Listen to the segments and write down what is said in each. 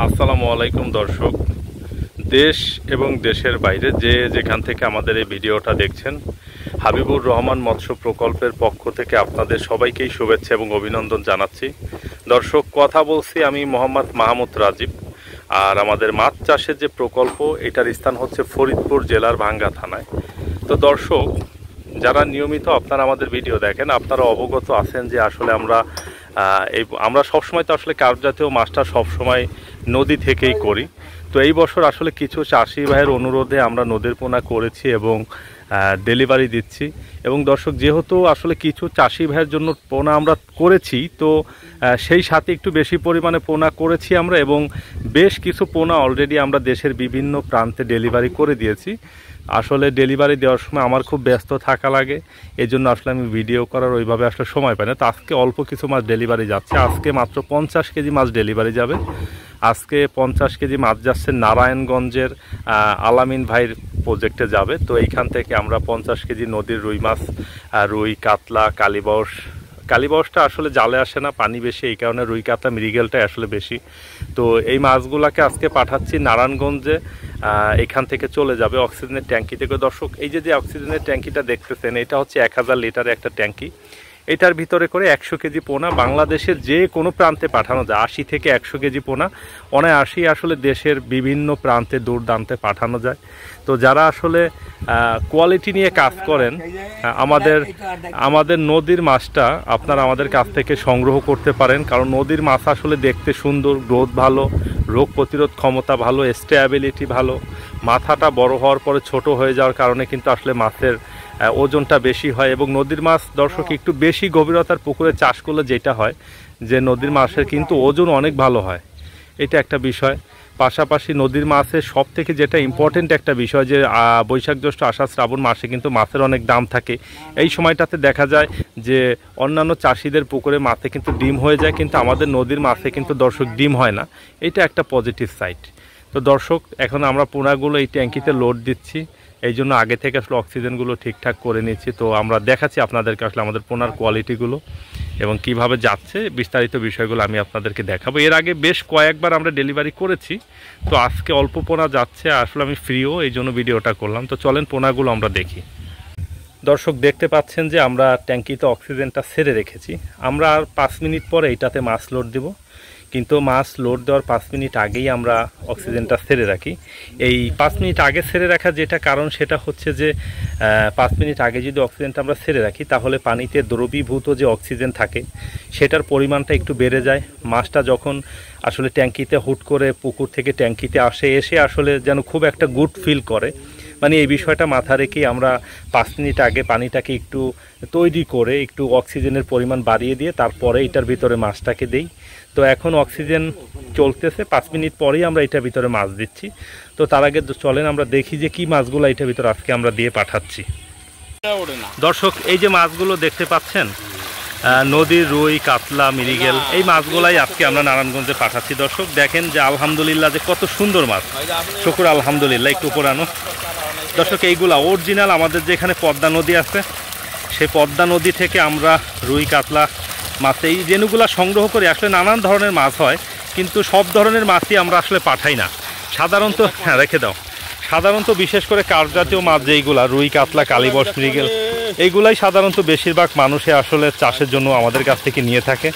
আসসালামু আলাইকুম দর্শক, দেশ এবং দেশের বাইরে যে যেখান থেকে আমাদের এই ভিডিওটা দেখছেন, হাবিবুর রহমান মৎস্য প্রকল্পের পক্ষ থেকে আপনাদের সবাইকেই শুভেচ্ছা এবং অভিনন্দন জানাচ্ছি। দর্শক, কথা বলছি আমি মোহাম্মদ মাহমুদ রাজীব। আর আমাদের মাছ চাষের যে প্রকল্প, এটার স্থান হচ্ছে ফরিদপুর জেলার ভাঙ্গা থানায়। তো দর্শক, যারা নিয়মিত আপনারা আমাদের ভিডিও দেখেন, আপনারা অবগত আছেন যে আসলে আমরা সবসময় তো আসলে কার্প জাতীয় মাছটা সবসময় নদী থেকেই করি। তো এই বছর আসলে কিছু চাষি ভাইয়ের অনুরোধে আমরা নদীর পোনা করেছি এবং ডেলিভারি দিচ্ছি। এবং দর্শক, যেহেতু আসলে কিছু চাষি ভাইয়ের জন্য পোনা আমরা করেছি, তো সেই সাথে একটু বেশি পরিমাণে পোনা করেছি আমরা, এবং বেশ কিছু পোনা অলরেডি আমরা দেশের বিভিন্ন প্রান্তে ডেলিভারি করে দিয়েছি। আসলে ডেলিভারি দেওয়ার সময় আমার খুব ব্যস্ত থাকা লাগে, এই জন্য আসলে আমি ভিডিও করার ওইভাবে আসলে সময় পাই না। তো আজকে অল্প কিছু মাছ ডেলিভারি যাচ্ছে, আজকে মাত্র 50 কেজি মাছ ডেলিভারি যাবে। আজকে 50 কেজি মাছ যাচ্ছে নারায়ণগঞ্জের আলামিন ভাইয়ের প্রজেক্টে যাবে। তো এইখান থেকে আমরা 50 কেজি নদীর রুই মাছ, রুই, কাতলা, কালীবাউসটা আসলে জালে আসে না, পানি বেশি, এই কারণে রুই, কাতলা, মৃগেলটাই আসলে বেশি। তো এই মাছগুলোকে আজকে পাঠাচ্ছি নারায়ণগঞ্জে, এখান থেকে চলে যাবে অক্সিজেনের ট্যাঙ্কি থেকে। দর্শক, এই যে অক্সিজেনের ট্যাঙ্কিটা দেখতেছেন, এটা হচ্ছে 1000 লিটারের একটা ট্যাঙ্কি। এটার ভিতরে করে 100 কেজি পোনা বাংলাদেশের যে কোনো প্রান্তে পাঠানো যায়। 80 থেকে 100 কেজি পোনা অনায়াসই আসলে দেশের বিভিন্ন প্রান্তে দূরদান্তে পাঠানো যায়। তো যারা আসলে কোয়ালিটি নিয়ে কাজ করেন, আমাদের নদীর মাছটা আপনারা আমাদের কাছ থেকে সংগ্রহ করতে পারেন। কারণ নদীর মাছ আসলে দেখতে সুন্দর, গ্রোথ ভালো, রোগ প্রতিরোধ ক্ষমতা ভালো, স্টেবিলিটি ভালো। মাথাটা বড় হওয়ার পরে ছোট হয়ে যাওয়ার কারণে কিন্তু আসলে মাছের ওজনটা বেশি হয়। এবং নদীর মাছ দর্শক, একটু বেশি গভীরতার পুকুরে চাষ করলে যেটা হয় যে নদীর মাছের কিন্তু ওজন অনেক ভালো হয়, এটা একটা বিষয়। পাশাপাশি নদীর মাছের সব থেকে যেটা ইম্পর্টেন্ট একটা বিষয়, যে বৈশাখ, জ্যৈষ্ঠ, আষাঢ়, শ্রাবণ মাসে কিন্তু মাছের অনেক দাম থাকে। এই সময়টাতে দেখা যায় যে অন্যান্য চাষিদের পুকুরে মাছে কিন্তু ডিম হয়ে যায়, কিন্তু আমাদের নদীর মাছে কিন্তু দর্শক ডিম হয় না। এটা একটা পজিটিভ সাইড। তো দর্শক, এখন আমরা পোনাগুলো এই ট্যাঙ্কিতে লোড দিচ্ছি, এই জন্য আগে থেকে আসলে অক্সিজেনগুলো ঠিকঠাক করে নিচ্ছি। তো আমরা দেখাচ্ছি আপনাদেরকে আসলে আমাদের পোনার কোয়ালিটিগুলো এবং কিভাবে যাচ্ছে, বিস্তারিত বিষয়গুলো আমি আপনাদেরকে দেখাবো। এর আগে বেশ কয়েকবার আমরা ডেলিভারি করেছি, তো আজকে অল্প পোনা যাচ্ছে, আসলে আমি ফ্রিও, এই জন্য ভিডিওটা করলাম। তো চলেন পোনাগুলো আমরা দেখি। দর্শক, দেখতে পাচ্ছেন যে আমরা ট্যাঙ্কিতে অক্সিজেনটা ছেড়ে রেখেছি। আমরা আর 5 মিনিট পরে এইটাতে মাছ লোড দেব, কিন্তু মাছ লোড দেওয়ার 5 মিনিট আগেই আমরা অক্সিজেনটা ছেড়ে রাখি। এই 5 মিনিট আগে ছেড়ে রাখা যেটা কারণ, সেটা হচ্ছে যে 5 মিনিট আগে যদি অক্সিজেনটা আমরা ছেড়ে রাখি, তাহলে পানিতে দ্রবীভূত যে অক্সিজেন থাকে সেটার পরিমাণটা একটু বেড়ে যায়। মাছটা যখন আসলে ট্যাঙ্কিতে হুট করে পুকুর থেকে ট্যাঙ্কিতে এসে আসলে যেন খুব একটা গুড ফিল করে, মানে এই বিষয়টা মাথা রেখেই আমরা 5 মিনিট আগে পানিটাকে একটু তৈরি করে একটু অক্সিজেনের পরিমাণ বাড়িয়ে দিয়ে তারপরে এটার ভিতরে মাছটাকে দেই। তো এখন অক্সিজেন চলতেছে, 5 মিনিট পরেই আমরা এটার ভিতরে মাছ দিচ্ছি। তো তার আগে চলেন আমরা দেখি যে কি মাছগুলো এটার ভিতরে আজকে আমরা দিয়ে পাঠাচ্ছি। দর্শক, এই যে মাছগুলো দেখতে পাচ্ছেন, নদীর রুই, কাতলা, মৃগেল, এই মাছগুলাই আজকে আমরা নারায়ণগঞ্জে পাঠাচ্ছি। দর্শক দেখেন যে আলহামদুলিল্লাহ যে কত সুন্দর মাছ, শুকুর আলহামদুলিল্লাহ। একটু উপর আনো। দর্শক, এইগুলা অরিজিনাল আমাদের যে এখানে পদ্মা নদী আছে, সেই পদ্মা নদী থেকে আমরা রুই, কাতলা মাছ, এই রেণুগুলা সংগ্রহ করে। আসলে নানান ধরনের মাছ হয়, কিন্তু সব ধরনের মাছই আমরা আসলে পাঠাই না সাধারণত। হ্যাঁ, রেখে দাও। সাধারণত বিশেষ করে কার্প জাতীয় মাছ যেইগুলা, রুই, কাতলা, কালীবাউস, মৃগেল, এইগুলাই সাধারণত বেশিরভাগ মানুষে আসলে চাষের জন্য আমাদের কাছ থেকে নিয়ে থাকে।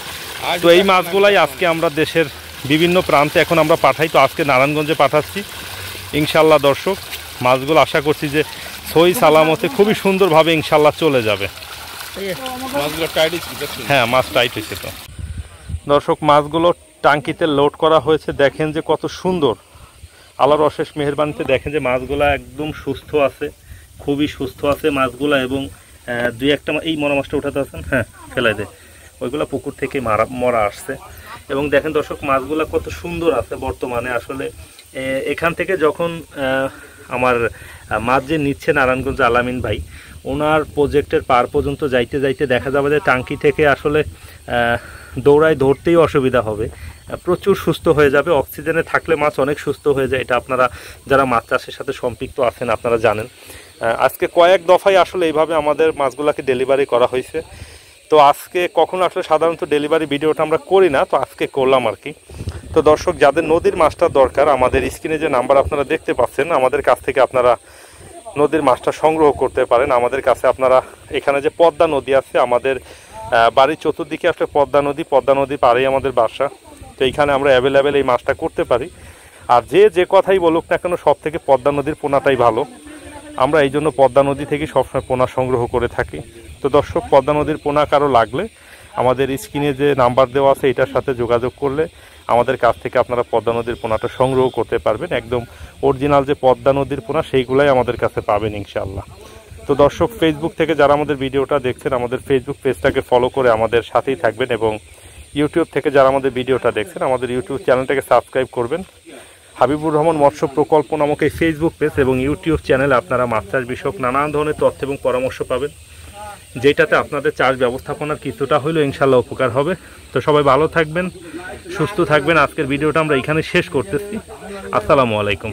তো এই মাছগুলাই আজকে আমরা দেশের বিভিন্ন প্রান্তে এখন আমরা পাঠাই। তো আজকে নারায়ণগঞ্জে পাঠাচ্ছি ইনশাল্লাহ। দর্শক, মাছগুলো আশা করছি যে সহি সালামতে খুবই সুন্দরভাবে ইনশাল্লাহ চলে যাবে। হ্যাঁ, মাছ টাইট হয়েছে। তো দর্শক, মাছগুলো টাঙ্কিতে লোড করা হয়েছে, দেখেন যে কত সুন্দর। আল্লাহর অশেষ মেহেরবানিতে দেখেন যে মাছগুলো একদম সুস্থ আছে, খুবই সুস্থ আছে মাছগুলো। এবং 2-1টা এই মরা মাছটা উঠাতে আছেন, হ্যাঁ ফেলাই দে, ওইগুলো পুকুর থেকে মরা আসছে। এবং দেখেন দর্শক, মাছগুলো কত সুন্দর আছে বর্তমানে। আসলে এখান থেকে যখন আমার মাছ যে নিচ্ছে নারায়ণগঞ্জ আলামিন ভাই, ওনার প্রজেক্টের পার পর্যন্ত যাইতে যাইতে দেখা যাবে যে টাঙ্কি থেকে আসলে ধরতেই অসুবিধা হবে, প্রচুর সুস্থ হয়ে যাবে। অক্সিজেনে থাকলে মাছ অনেক সুস্থ হয়ে যায়, এটা আপনারা যারা মাছ চাষের সাথে সম্পৃক্ত আছেন আপনারা জানেন। আজকে কয়েক দফায় আসলে এইভাবে আমাদের মাছগুলোকে ডেলিভারি করা হয়েছে। তো আজকে কখনো আসলে সাধারণত ডেলিভারি ভিডিওটা আমরা করি না, তো আজকে করলাম আর কি। তো দর্শক, যাদের নদীর মাছটা দরকার, আমাদের স্ক্রিনে যে নাম্বার আপনারা দেখতে পাচ্ছেন, আমাদের কাছ থেকে আপনারা নদীর মাছটা সংগ্রহ করতে পারেন। আমাদের কাছে আপনারা এখানে যে পদ্মা নদী আছে, আমাদের বাড়ির চতুর্দিকে আসলে পদ্মা নদী পাড়েই আমাদের বাসা। তো এইখানে আমরা অ্যাভেলেবেল এই মাছটা করতে পারি। আর যে কথাই বলুক না কেন, সব থেকে পদ্মা নদীর পোনাটাই ভালো। আমরা এই জন্য পদ্মা নদী থেকে সবসময় পোনা সংগ্রহ করে থাকি। তো দর্শক, পদ্মা নদীর পোনা কারো লাগলে আমাদের স্ক্রিনে যে নাম্বার দেওয়া আছে এটার সাথে যোগাযোগ করলে আমাদের কাছ থেকে আপনারা পদ্মা নদীর পোনাটা সংগ্রহ করতে পারবেন। একদম অরিজিনাল যে পদ্মা নদীর পোনা সেইগুলাই আমাদের কাছে পাবেন ইনশাআল্লাহ। তো দর্শক, ফেসবুক থেকে যারা আমাদের ভিডিওটা দেখছেন, আমাদের ফেসবুক পেজটাকে ফলো করে আমাদের সাথেই থাকবেন, এবং ইউটিউব থেকে যারা আমাদের ভিডিওটা দেখছেন, আমাদের ইউটিউব চ্যানেলটাকে সাবস্ক্রাইব করবেন। হাবিবুর রহমান মৎস্য প্রকল্প নামক এই ফেসবুক পেজ এবং ইউটিউব চ্যানেলে আপনারা মাছ চাষ বিষয়ক নানান ধরনের তথ্য এবং পরামর্শ পাবেন, যেটাতে আপনাদের চাষ ব্যবস্থাপনার কিছুটা হলেও ইনশাল্লাহ উপকার হবে। তো সবাই ভালো থাকবেন, সুস্থ থাকবেন। আজকের ভিডিওটা আমরা এখানে শেষ করতেছি। আসসালামু আলাইকুম।